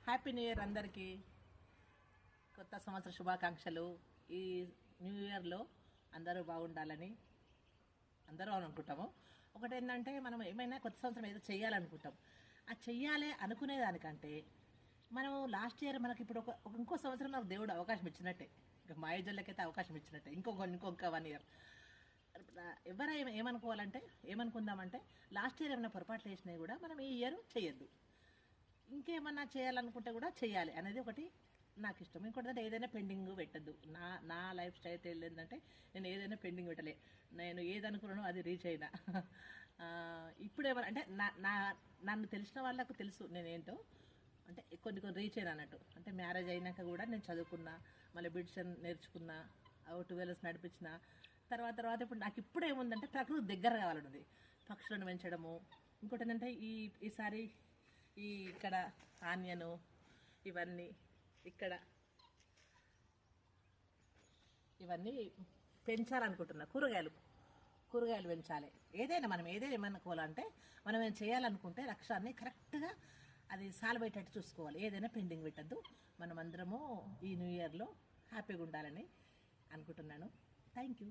Happy new year అందరికీ. కొత్త సంవత్సర శుభాకాంక్షలు. ఈ న్యూ ఇయర్లో అందరూ బాగుండాలని అందరూ అనుకుంటాము. ఒకటి ఏంటంటే, మనం ఏమైనా కొత్త సంవత్సరం ఏదో చేయాలనుకుంటాం. ఆ చెయ్యాలి అనుకునేదానికంటే మనం లాస్ట్ ఇయర్ మనకి ఇప్పుడు ఇంకో సంవత్సరం మనకు దేవుడు అవకాశం ఇచ్చినట్టే. ఇక మా ఏజోళ్ళకైతే అవకాశం ఇచ్చినట్టే. ఇంకొక 1 ఇయర్ ఎవరు ఏమనుకోవాలంటే, ఏమనుకుందామంటే, లాస్ట్ ఇయర్ ఏమైనా పొరపాట్లు చేసినాయి కూడా మనం ఈ ఇయర్ చేయొద్దు. ఇంకేమన్నా చేయాలనుకుంటే కూడా చేయాలి అనేది ఒకటి నాకు ఇష్టం. ఇంకోటి అంటే ఏదైనా పెండింగ్ పెట్టద్దు. నా లైఫ్ స్టైల్ ఏంటంటే, నేను ఏదైనా పెండింగ్ పెట్టలే. నేను ఏదనుకున్నానో అది రీచ్ అయినా. ఇప్పుడేమన్నా అంటే నన్ను తెలిసిన వాళ్ళకు తెలుసు నేనేంటో. అంటే కొన్ని రీచ్ అయినా అన్నట్టు. అంటే మ్యారేజ్ అయినాక కూడా నేను చదువుకున్నా, మళ్ళీ బ్యూటిషియన్ నేర్చుకున్నా, 12 ఇయర్స్ నడిపించిన తర్వాత ఇప్పుడు నాకు ఇప్పుడు ఏముందంటే, ప్రకృతి దగ్గర కావాలన్నది. పక్షులను పెంచడము. ఇంకోటి ఏంటంటే, ఈసారి ఇక్కడ ఆనియను ఇవన్నీ ఇవన్నీ పెంచాలనుకుంటున్నా. కూరగాయలు పెంచాలి. మనం ఏదైనా ఏమనుకోవాలంటే, మనం ఏం చేయాలనుకుంటే లక్ష్యాన్ని కరెక్ట్గా అది సాల్వేటట్టు చూసుకోవాలి. ఏదైనా పెండింగ్ పెట్టద్దు. మనం అందరము ఈ న్యూ ఇయర్లో హ్యాపీగా ఉండాలని అనుకుంటున్నాను. Thank you.